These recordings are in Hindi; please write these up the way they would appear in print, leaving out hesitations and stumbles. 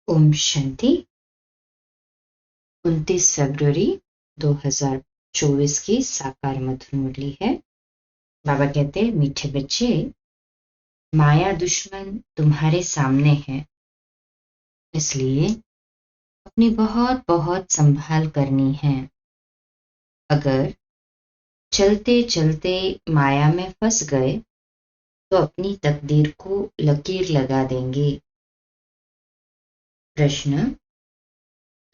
ओम शांति। 29 फरवरी 2024 की साकार मधुर मुरली है। बाबा कहते हैं, मीठे बच्चे, माया दुश्मन तुम्हारे सामने है, इसलिए अपनी बहुत बहुत संभाल करनी है। अगर चलते चलते माया में फंस गए तो अपनी तकदीर को लकीर लगा देंगे। प्रश्न: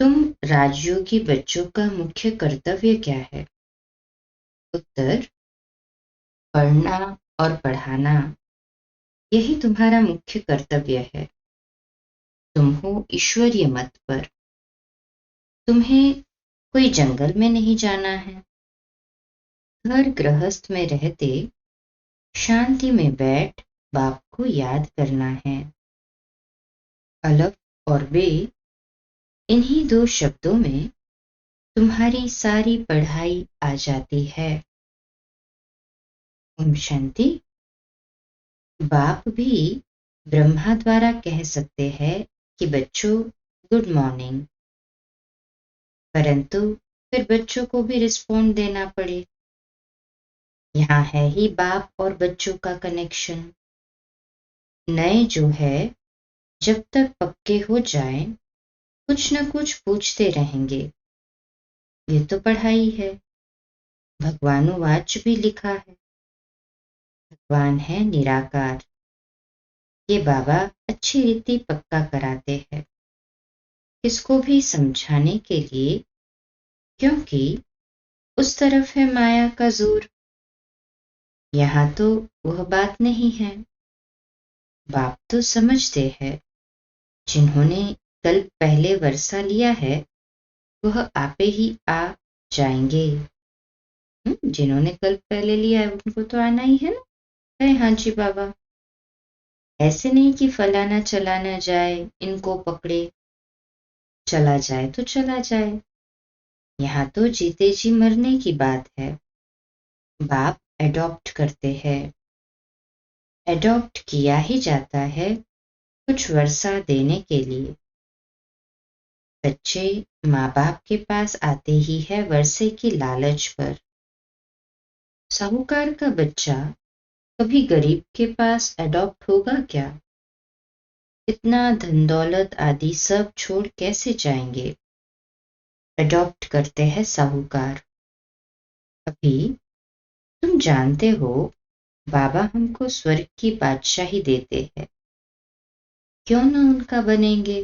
तुम राजयोगी बच्चों का मुख्य कर्तव्य क्या है? उत्तर: पढ़ना और पढ़ाना, यही तुम्हारा मुख्य कर्तव्य है। तुम हो ईश्वरीय मत पर। तुम्हें कोई जंगल में नहीं जाना है। घर गृहस्थ में रहते शांति में बैठ बाप को याद करना है। अलफ और बे, इन्हीं दो शब्दों में तुम्हारी सारी पढ़ाई आ जाती है। ओम शांति। बाप भी ब्रह्मा द्वारा कह सकते हैं कि बच्चों गुड मॉर्निंग, परंतु फिर बच्चों को भी रिस्पॉन्ड देना पड़े। यहाँ है ही बाप और बच्चों का कनेक्शन। नए जो है, जब तक पक्के हो जाएं, कुछ न कुछ पूछते रहेंगे। ये तो पढ़ाई है। भगवानुवाच भी लिखा है, भगवान है निराकार। ये बाबा अच्छी रीति पक्का कराते हैं, इसको भी समझाने के लिए, क्योंकि उस तरफ है माया का जोर। यहाँ तो वह बात नहीं है। बाप तो समझते हैं, जिन्होंने कल पहले वर्षा लिया है वह आपे ही आ जाएंगे। जिन्होंने कल पहले लिया है उनको तो आना ही है ना। अरे हाँ जी बाबा, ऐसे नहीं कि फलाना चला ना जाए, इनको पकड़े। चला जाए तो चला जाए, यहाँ तो जीते जी मरने की बात है। बाप एडॉप्ट करते हैं। एडॉप्ट किया ही जाता है कुछ वर्षा देने के लिए। बच्चे माँ बाप के पास आते ही है वर्षे की लालच पर। साहूकार का बच्चा कभी गरीब के पास एडॉप्ट होगा क्या? इतना धन दौलत आदि सब छोड़ कैसे जाएंगे? एडॉप्ट करते हैं साहूकार। अभी तुम जानते हो, बाबा हमको स्वर्ग की बादशाही देते हैं, क्यों न उनका बनेंगे?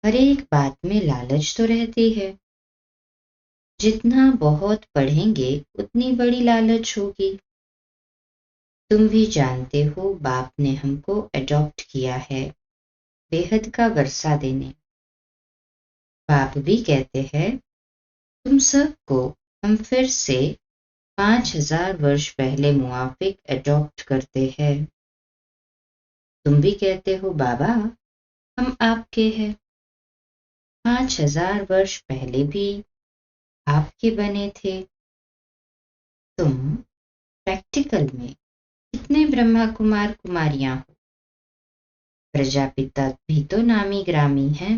हर एक बात में लालच तो रहती है। जितना बहुत पढ़ेंगे उतनी बड़ी लालच होगी। तुम भी जानते हो, बाप ने हमको एडॉप्ट किया है बेहद का वर्षा देने। बाप भी कहते हैं, तुम सबको हम फिर से 5000 वर्ष पहले मुआफिक एडॉप्ट करते हैं। तुम भी कहते हो, बाबा हम आपके हैं। 5000 वर्ष पहले भी आपके बने थे। तुम प्रैक्टिकल में कितने ब्रह्मा कुमार कुमारियां हो। प्रजापिता भी तो नामी ग्रामी हैं।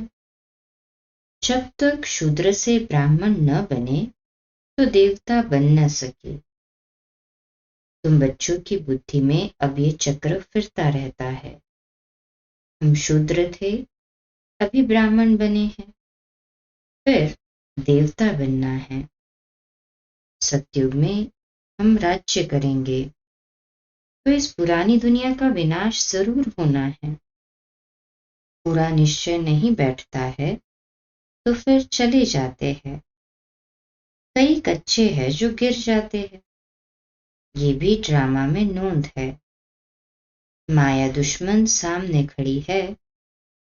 जब तक शूद्र से ब्राह्मण न बने तो देवता बन न सके। तुम बच्चों की बुद्धि में अब ये चक्र फिरता रहता है। हम शूद्र थे, अभी ब्राह्मण बने हैं, फिर देवता बनना है। सतयुग में हम राज्य करेंगे, तो इस पुरानी दुनिया का विनाश जरूर होना है। पूरा निश्चय नहीं बैठता है तो फिर चले जाते हैं। कई कच्चे हैं जो गिर जाते हैं। ये भी ड्रामा में नोंद है। माया दुश्मन सामने खड़ी है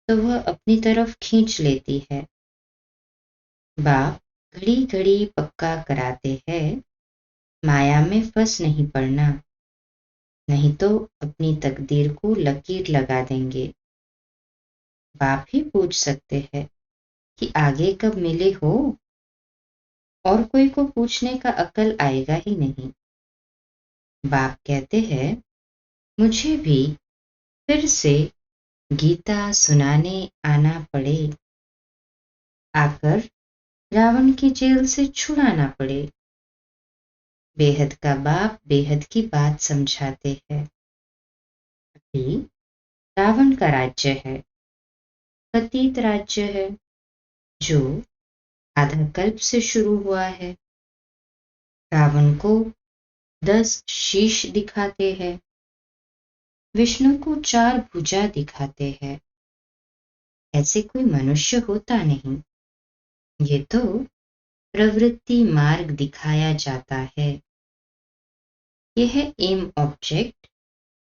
तो वह अपनी तरफ खींच लेती है। बाप घड़ी घड़ी पक्का कराते हैं, माया में फंस नहीं पड़ना, नहीं तो अपनी तकदीर को लकीर लगा देंगे। बाप ही पूछ सकते हैं कि आगे कब मिले हो, और कोई को पूछने का अकल आएगा ही नहीं। बाप कहते हैं, मुझे भी फिर से गीता सुनाने आना पड़े, आकर रावण की जेल से छुड़ाना पड़े। बेहद का बाप बेहद की बात समझाते हैं। अभी रावण का राज्य है, पतित राज्य है, जो आधा कल्प से शुरू हुआ है। रावण को 10 शीश दिखाते हैं, विष्णु को 4 भुजा दिखाते हैं। ऐसे कोई मनुष्य होता नहीं, ये तो प्रवृत्ति मार्ग दिखाया जाता है। यह है एम ऑब्जेक्ट,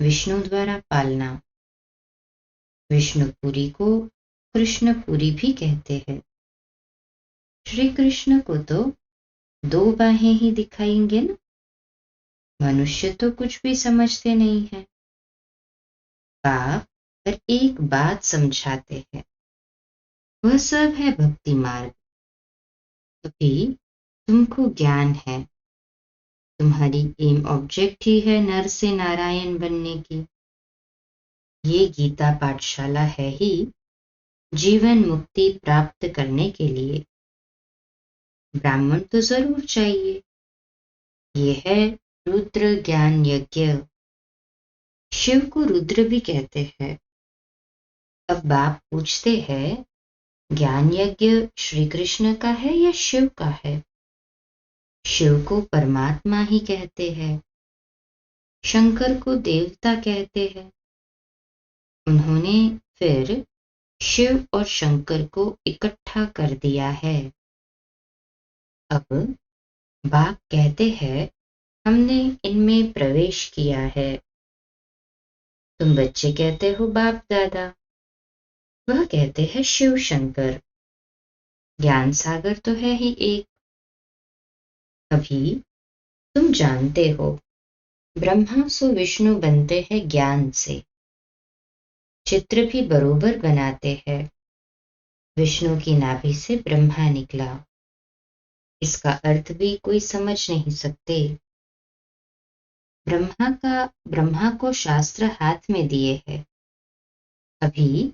विष्णु द्वारा पालना। विष्णुपुरी को कृष्णपुरी भी कहते हैं। श्री कृष्ण को तो 2 बाहें ही दिखाएंगे ना। मनुष्य तो कुछ भी समझते नहीं है। बाप पर एक बात समझाते हैं, वह सब है भक्ति मार्ग। अभी तुमको ज्ञान है, तुम्हारी एम ऑब्जेक्ट ही है नर से नारायण बनने की। ये गीता पाठशाला है ही जीवन मुक्ति प्राप्त करने के लिए। ब्राह्मण तो जरूर चाहिए। ये है रुद्र ज्ञान यज्ञ। शिव को रुद्र भी कहते हैं। अब बाप पूछते हैं, ज्ञान यज्ञ श्री कृष्ण का है या शिव का है? शिव को परमात्मा ही कहते हैं, शंकर को देवता कहते हैं। उन्होंने फिर शिव और शंकर को इकट्ठा कर दिया है। अब बाप कहते हैं, हमने इनमें प्रवेश किया है। तुम बच्चे कहते हो बाप दादा, वह कहते हैं शिव शंकर। ज्ञान सागर तो है ही एक। अभी तुम जानते हो, ब्रह्मा सो विष्णु बनते हैं ज्ञान से। चित्र भी बरोबर बनाते हैं। विष्णु की नाभि से ब्रह्मा निकला, इसका अर्थ भी कोई समझ नहीं सकते। ब्रह्मा को शास्त्र हाथ में दिए है। अभी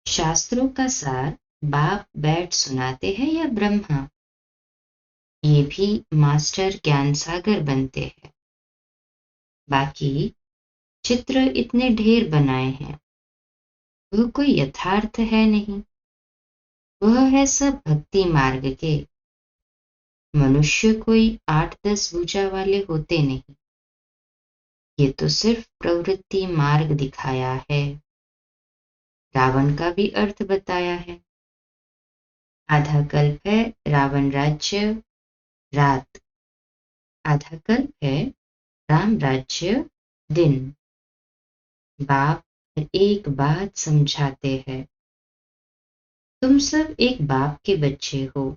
शास्त्रों का सार बाप बैठ सुनाते हैं या ब्रह्मा? ये भी मास्टर ज्ञान सागर बनते हैं। बाकी चित्र इतने ढेर बनाए हैं, वह कोई यथार्थ है नहीं। वह है सब भक्ति मार्ग के। मनुष्य कोई 8-10 भुजा वाले होते नहीं। ये तो सिर्फ प्रवृत्ति मार्ग दिखाया है। रावण का भी अर्थ बताया है। आधा कल्प है रावण राज्य रात, आधा कल्प है राम राज्य दिन। बाप एक बात समझाते हैं, तुम सब एक बाप के बच्चे हो।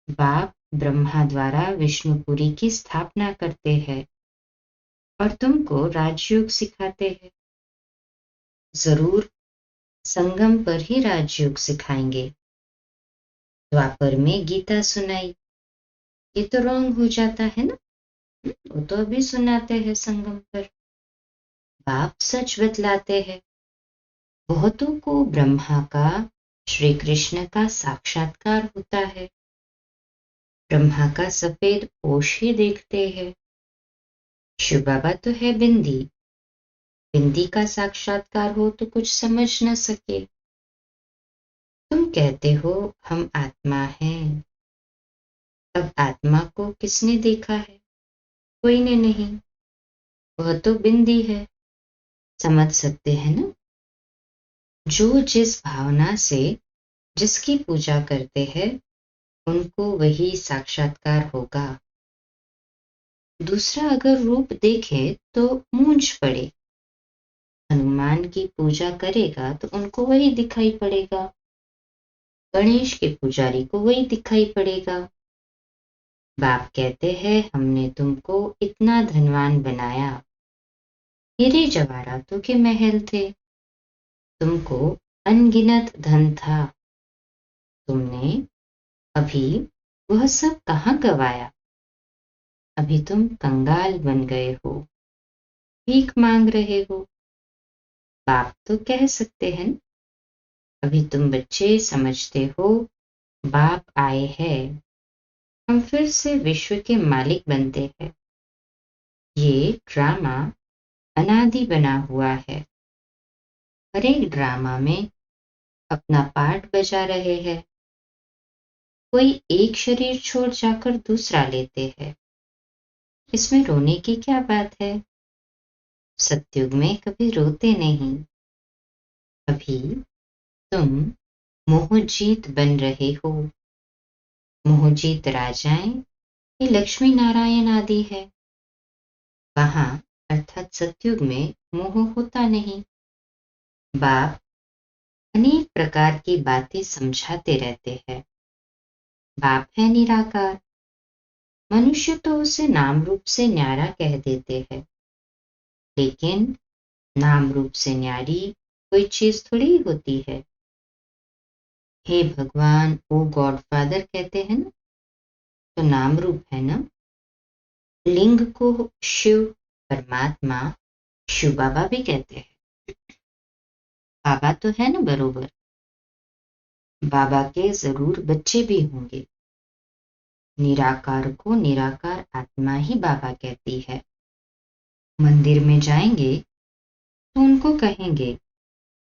बाप ब्रह्मा द्वारा विष्णुपुरी की स्थापना करते हैं और तुमको राजयोग सिखाते हैं। जरूर संगम पर ही राजयोग सिखाएंगे। द्वापर में गीता सुनाई, ये तो रॉन्ग हो जाता है ना। वो तो अभी सुनाते हैं संगम पर। बाप सच बतलाते हैं। बहुतों को ब्रह्मा का श्री कृष्ण का साक्षात्कार होता है। ब्रह्मा का सफेद पोष ही देखते हैं। शिव बाबा तो है बिंदी, बिंदी का साक्षात्कार हो तो कुछ समझ न सके। तुम कहते हो हम आत्मा हैं। अब आत्मा को किसने देखा है? कोई ने नहीं। वह तो बिंदी है। समझ सकते हैं ना। जो जिस भावना से जिसकी पूजा करते हैं, उनको वही साक्षात्कार होगा। दूसरा अगर रूप देखे तो मूंझ पड़े। हनुमान की पूजा करेगा तो उनको वही दिखाई पड़ेगा। गणेश के पुजारी को वही दिखाई पड़ेगा। बाप कहते हैं, हमने तुमको इतना धनवान बनाया। हीरे जवाहरातों के महल थे, तुमको अनगिनत धन था। तुमने अभी वह सब कहाँ गवाया? अभी तुम कंगाल बन गए हो, भीख मांग रहे हो। बाप तो कह सकते हैं, अभी तुम बच्चे समझते हो बाप आए हैं, हम फिर से विश्व के मालिक बनते हैं। ये ड्रामा अनादि बना हुआ है। हर एक ड्रामा में अपना पार्ट बजा रहे हैं। कोई एक शरीर छोड़ जाकर दूसरा लेते हैं, इसमें रोने की क्या बात है? सतयुग में कभी रोते नहीं। अभी तुम मोहजीत बन रहे हो। मोहजीत राजाएं ये लक्ष्मी नारायण आदि है। वहां अर्थात सतयुग में मोह होता नहीं। बाप अनेक प्रकार की बातें समझाते रहते हैं। बाप है निराकार। मनुष्य तो उसे नाम रूप से न्यारा कह देते हैं, लेकिन नाम रूप से न्यारी कोई चीज थोड़ी होती है। हे भगवान, ओ गॉड फादर कहते हैं ना, तो नाम रूप है ना। लिंग को शिव, परमात्मा, शिव बाबा भी कहते हैं। बाबा तो है ना बरोबर। बाबा के जरूर बच्चे भी होंगे। निराकार को निराकार आत्मा ही बाबा कहती है। मंदिर में जाएंगे तो उनको कहेंगे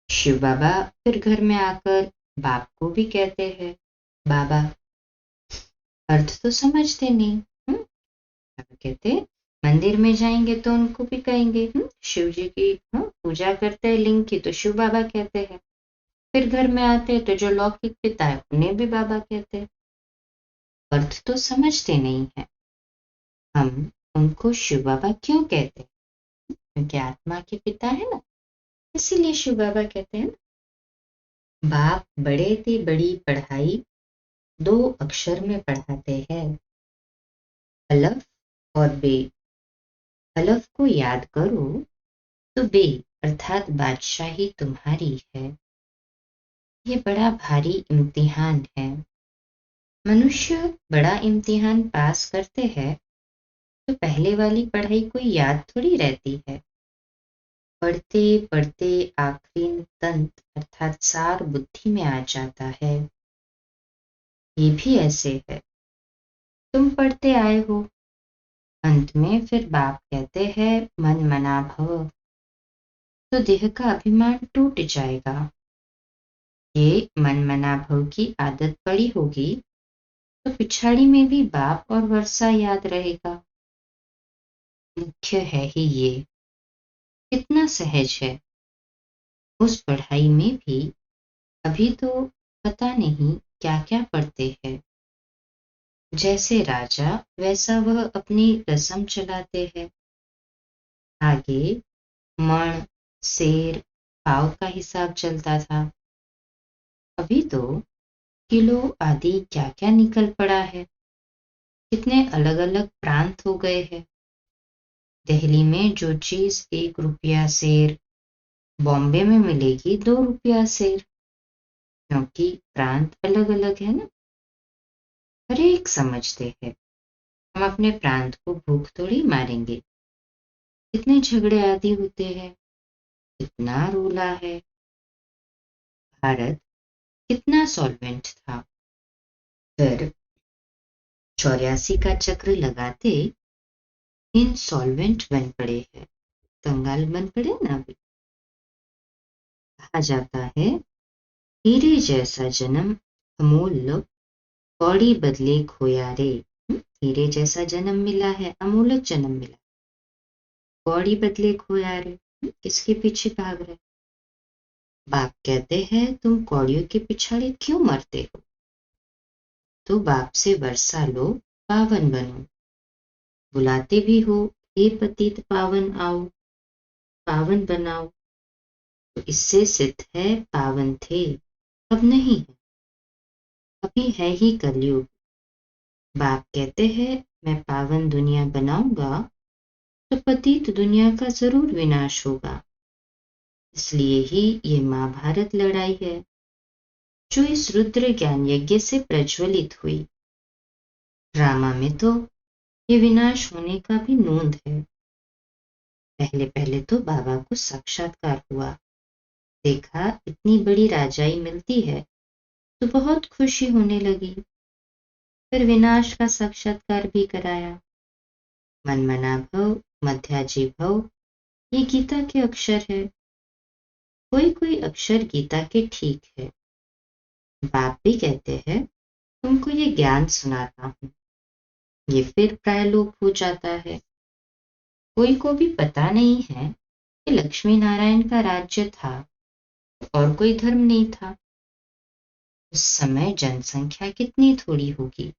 शिव बाबा, फिर घर में आकर बाप को भी कहते हैं बाबा। अर्थ तो समझते नहीं। बाबा कहते मंदिर में जाएंगे तो उनको भी कहेंगे शिव जी की पूजा करते हैं लिंग की, तो शिव बाबा कहते हैं। फिर घर में आते हैं तो जो लौकिक पिता है उन्हें भी बाबा कहते हैं। अर्थ तो समझते नहीं है। हम उनको शिव बाबा क्यों कहते हैं? क्योंकि आत्मा के पिता है ना, इसीलिए शिव बाबा कहते हैं ना। बाप बड़े थे बड़ी पढ़ाई 2 अक्षर में पढ़ाते हैं, अलफ और बे। अलफ को याद करो तो बे अर्थात बादशाही तुम्हारी है। ये बड़ा भारी इम्तिहान है। मनुष्य बड़ा इम्तिहान पास करते हैं तो पहले वाली पढ़ाई कोई याद थोड़ी रहती है। पढ़ते पढ़ते आखिरी तंत अर्थात सार बुद्धि में आ जाता है। ये भी ऐसे है, तुम पढ़ते आए हो, अंत में फिर बाप कहते हैं मन मना भव, तो देह का अभिमान टूट जाएगा। ये मन मना भव की आदत पड़ी होगी तो पिछाड़ी में भी बाप और वर्षा याद रहेगा। मुख्य है ही ये। कितना सहज है। उस पढ़ाई में भी अभी तो पता नहीं क्या क्या पढ़ते हैं। जैसे राजा वैसा वह अपनी रस्म चलाते हैं। आगे मण, सेर, पाव का हिसाब चलता था। अभी तो किलो आदि क्या क्या निकल पड़ा है। कितने अलग अलग प्रांत हो गए हैं। दिल्ली में जो चीज 1 रुपया सेर बॉम्बे में मिलेगी 2 रुपया सेर, क्योंकि प्रांत अलग अलग है ना। हर एक समझते हैं हम अपने प्रांत को भूख थोड़ी मारेंगे। कितने झगड़े आदि होते हैं, कितना रूला है। भारत कितना सॉल्वेंट था, फिर 84 का चक्र लगाते इनसॉल्वेंट बन पड़े हैं, कंगाल बन पड़े ना। अभी कहा जाता है हीरे जैसा जन्म अमूल्य, कौड़ी बदले खोया रे। हीरे जैसा जन्म मिला है, अमूल्य जन्म मिला, कौड़ी बदले खोया रे। किसके पीछे भाग रहे? बाप कहते हैं तुम कौड़ियों के पिछाड़े क्यों मरते हो? तो बाप से वर्षा लो, पावन बनो। बुलाते भी हो हे पतित पावन आओ, पावन बनाओ, तो इससे सिद्ध है पावन थे, अब नहीं है, अभी है ही कलयुग। बाप कहते हैं मैं पावन दुनिया बनाऊंगा तो पतित दुनिया का जरूर विनाश होगा। इसलिए ही ये महाभारत लड़ाई है जो इस रुद्र ज्ञान यज्ञ से प्रज्वलित हुई। ड्रामा में तो ये विनाश होने का भी नोंद है। पहले पहले तो बाबा को साक्षात्कार हुआ, देखा इतनी बड़ी राजाई मिलती है तो बहुत खुशी होने लगी। फिर विनाश का साक्षात्कार भी कराया। मनमना भव, मध्याजी भव, ये गीता के अक्षर है। कोई कोई अक्षर गीता के ठीक है। बाप भी कहते हैं तुमको ये ज्ञान सुनाता हूँ। ये फिर प्रायलोक हो जाता है। कोई को भी पता नहीं है कि लक्ष्मी नारायण का राज्य था और कोई धर्म नहीं था। उस समय जनसंख्या कितनी थोड़ी होगी,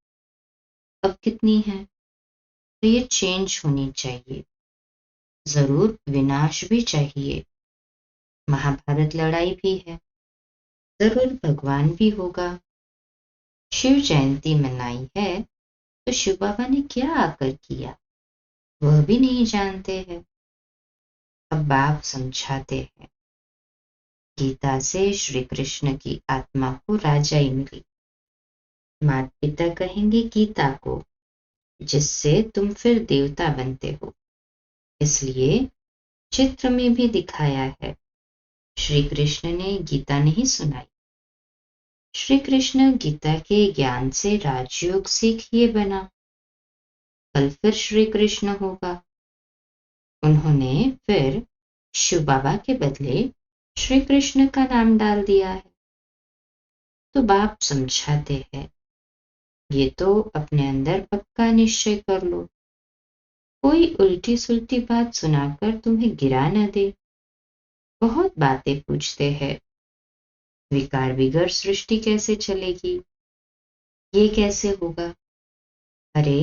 अब कितनी है। तो ये चेंज होनी चाहिए। जरूर विनाश भी चाहिए। महाभारत लड़ाई भी है, जरूर भगवान भी होगा। शिव जयंती मनाई है तो शिव बाबा ने क्या आकर किया वह भी नहीं जानते हैं। अब बाप समझाते हैं। गीता से श्री कृष्ण की आत्मा को राजाई मिली। माता पिता कहेंगे गीता को, जिससे तुम फिर देवता बनते हो। इसलिए चित्र में भी दिखाया है। श्री कृष्ण ने गीता नहीं सुनाई। श्री कृष्ण गीता के ज्ञान से राजयोग सीख ये बना। कल फिर श्री कृष्ण होगा। उन्होंने फिर शिव बाबा के बदले श्री कृष्ण का नाम डाल दिया है। तो बाप समझाते हैं, ये तो अपने अंदर पक्का निश्चय कर लो। कोई उल्टी सुलटी बात सुनाकर तुम्हें गिरा न दे। बहुत बातें पूछते हैं, विकार बिगर सृष्टि कैसे चलेगी, ये कैसे होगा। अरे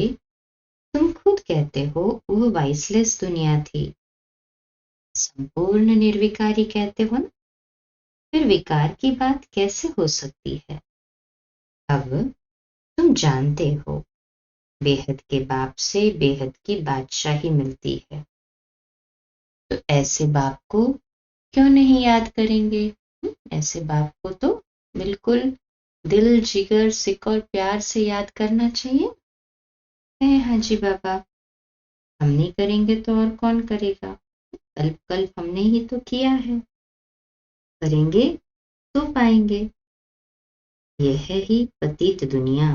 तुम खुद कहते हो वो वाइसलेस दुनिया थी। संपूर्ण निर्विकारी कहते हो ना, फिर विकार की बात कैसे हो सकती है। अब तुम जानते हो बेहद के बाप से बेहद की बादशाही मिलती है। तो ऐसे बाप को क्यों नहीं याद करेंगे। ऐसे बाप को तो बिल्कुल दिल जिगर सिक और प्यार से याद करना चाहिए। हाँ जी बाबा, हम नहीं करेंगे तो और कौन करेगा। कल्प कल्प हमने ही तो किया है, करेंगे तो पाएंगे। यह है ही पतित दुनिया।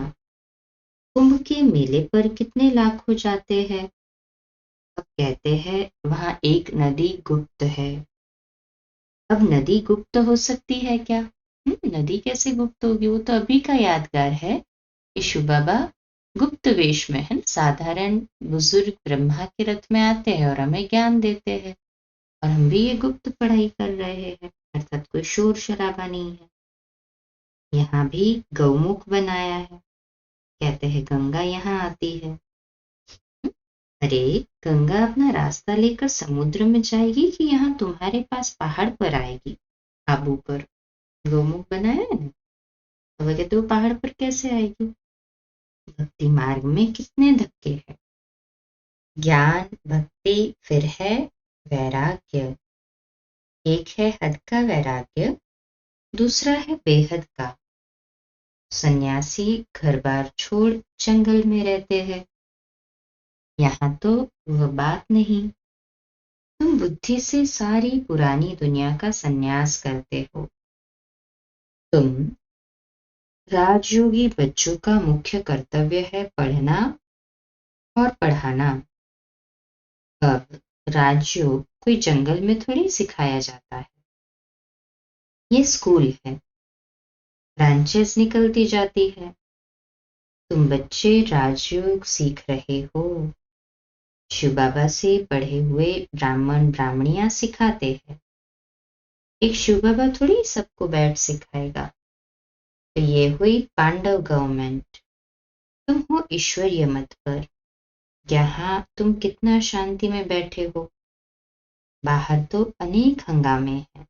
कुंभ के मेले पर कितने लाख हो जाते हैं। अब कहते हैं वहां एक नदी गुप्त है। अब नदी गुप्त हो सकती है क्या। नदी कैसे गुप्त होगी। वो तो अभी का यादगार है कि शिव बाबा गुप्त वेश में है। साधारण बुजुर्ग ब्रह्मा के रथ में आते हैं और हमें ज्ञान देते हैं, और हम भी ये गुप्त पढ़ाई कर रहे हैं, अर्थात कोई शोर शराबा नहीं है। यहाँ भी गौमुख बनाया है। कहते हैं गंगा यहाँ आती है। अरे गंगा अपना रास्ता लेकर समुद्र में जाएगी कि यहाँ तुम्हारे पास पहाड़ पर आएगी। आबू पर गौमुख बनाया है ना, तो वह कहते वो पहाड़ पर कैसे आएगी। भक्ति मार्ग में कितने धक्के हैं। ज्ञान भक्ति, फिर है वैराग्य। एक है हद का वैराग्य, दूसरा है बेहद का। सन्यासी घर बार छोड़ जंगल में रहते हैं। यहाँ तो वह बात नहीं। तुम बुद्धि से सारी पुरानी दुनिया का सन्यास करते हो। तुम राजयोगी बच्चों का मुख्य कर्तव्य है पढ़ना और पढ़ाना। अब राजयोग कोई जंगल में थोड़ी सिखाया जाता है। ये स्कूल है, ब्रांचेस निकलती जाती है। तुम बच्चे राजयोग सीख रहे हो। शिव बाबा से पढ़े हुए ब्राह्मण ब्राह्मणियां सिखाते हैं। एक शिव बाबा थोड़ी सबको बैठ सिखाएगा। तो ये हुई पांडव गवर्नमेंट। तुम हो ईश्वरीय मत पर। यहाँ तुम कितना शांति में बैठे हो। बाहर तो अनेक हंगामे हैं।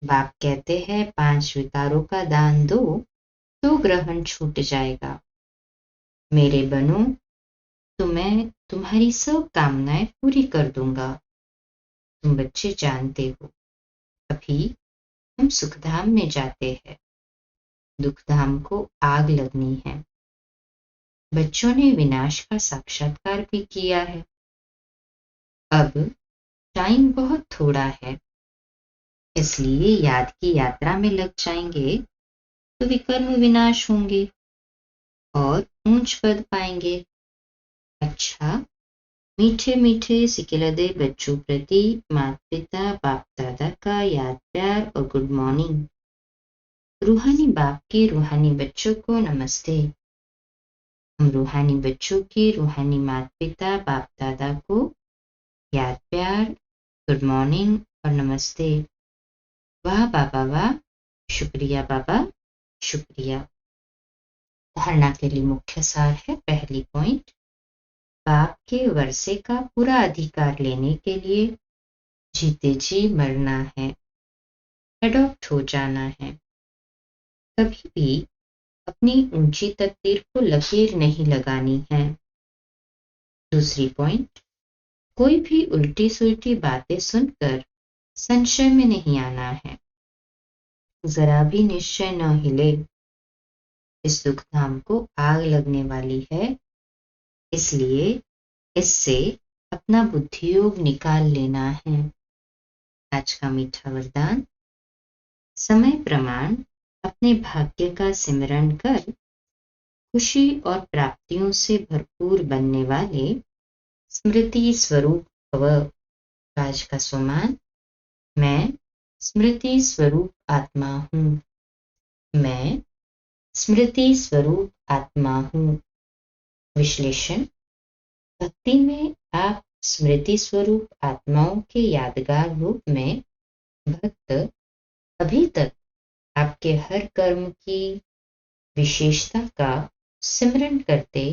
बाप कहते हैं 5 विकारों का दान दो तो ग्रहण छूट जाएगा। मेरे बनो तो मैं तुम्हारी सब कामनाएं पूरी कर दूंगा। तुम बच्चे जानते हो अभी हम सुखधाम में जाते हैं, दुखधाम को आग लगनी है। बच्चों ने विनाश का साक्षात्कार भी किया है। अब टाइम बहुत थोड़ा है। इसलिए याद की यात्रा में लग जाएंगे तो विकर्म विनाश होंगे और ऊंच पद पाएंगे। अच्छा, मीठे मीठे सिकिलदे बच्चों प्रति माता पिता बाप दादा का याद प्यार और गुड मॉर्निंग। रूहानी बाप के रूहानी बच्चों को नमस्ते। हम रूहानी बच्चों के रूहानी माता पिता बाप दादा को याद प्यार, गुड मॉर्निंग और नमस्ते। वाह बाबा वाह, शुक्रिया बाबा, शुक्रिया। धारणा के लिए मुख्य सार है। पहली पॉइंट, बाप के वर्षे का पूरा अधिकार लेने के लिए जीते जी मरना है, एडॉप्ट हो जाना है। कभी भी अपनी ऊंची तकदीर को लकीर नहीं लगानी है। दूसरी पॉइंट, कोई भी उल्टी सुल्टी बातें सुनकर संशय में नहीं आना है। जरा भी निश्चय न हिले, इस दुख धाम को आग लगने वाली है, इसलिए इससे अपना बुद्धियोग निकाल लेना है। आज का मीठा वरदान, समय प्रमाण अपने भाग्य का सिमरण कर खुशी और प्राप्तियों से भरपूर बनने वाले स्मृति स्वरूप भव। आज का सुमान, मैं स्मृति स्वरूप आत्मा हूँ। मैं स्मृति स्वरूप आत्मा हूँ। विश्लेषण, भक्ति में आप स्मृति स्वरूप आत्माओं के यादगार रूप में भक्त अभी तक आपके हर कर्म की विशेषता का सिमरन करते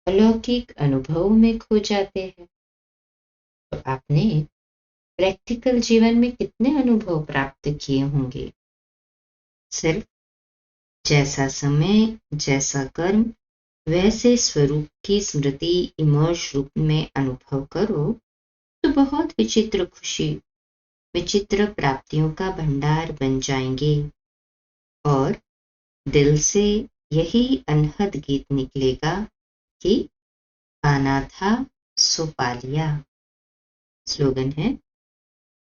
अलौकिक अनुभव में खो जाते हैं। तो आपने प्रैक्टिकल जीवन में कितने अनुभव प्राप्त किए होंगे? सिर्फ जैसा समय, जैसा कर्म, वैसे स्वरूप की स्मृति इमर्ज रूप में अनुभव करो तो बहुत विचित्र खुशी, विचित्र प्राप्तियों का भंडार बन जाएंगे और दिल से यही अनहद गीत निकलेगा कि पाना था सो पा लिया। स्लोगन है,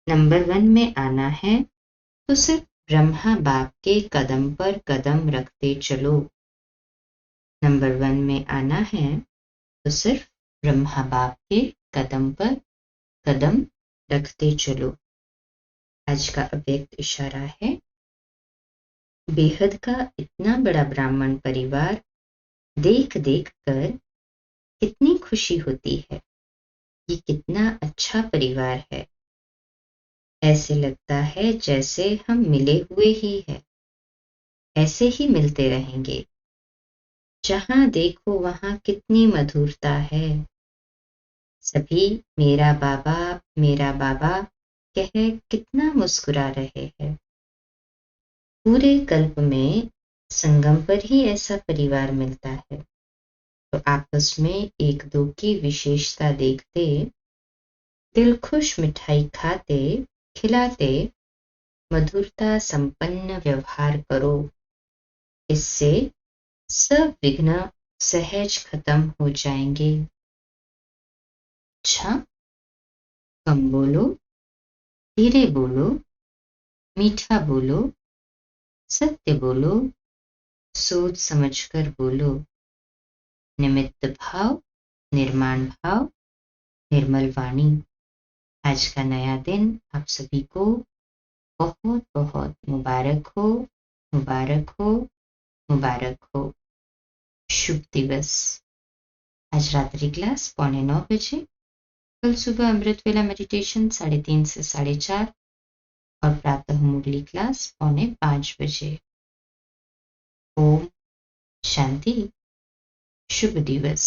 नंबर 1 में आना है तो सिर्फ ब्रह्मा बाप के कदम पर कदम रखते चलो। नंबर 1 में आना है तो सिर्फ ब्रह्मा बाप के कदम पर कदम रखते चलो। आज का अव्यक्त इशारा है, बेहद का इतना बड़ा ब्राह्मण परिवार देख देख कर कितनी खुशी होती है। ये कितना अच्छा परिवार है। ऐसे लगता है जैसे हम मिले हुए ही हैं। ऐसे ही मिलते रहेंगे। जहां देखो वहां कितनी मधुरता है। सभी मेरा बाबा कह कितना मुस्कुरा रहे हैं। पूरे कल्प में संगम पर ही ऐसा परिवार मिलता है। तो आपस में एक दो की विशेषता देखते, दिल खुश मिठाई खाते खिलाते मधुरता संपन्न व्यवहार करो। इससे सब विघ्न सहज खत्म हो जाएंगे। अच्छा, कम बोलो, धीरे बोलो, मीठा बोलो, सत्य बोलो, सोच समझकर बोलो। निमित्त भाव, निर्माण भाव, निर्मल वाणी। आज का नया दिन आप सभी को बहुत बहुत मुबारक हो, मुबारक हो, मुबारक हो। शुभ दिवस। आज रात्रि क्लास 8:45 बजे, कल सुबह अमृत वेला मेडिटेशन 3:30 से 4:30 और प्रातः मुरली क्लास 4:45 बजे। ओम शांति। शुभ दिवस।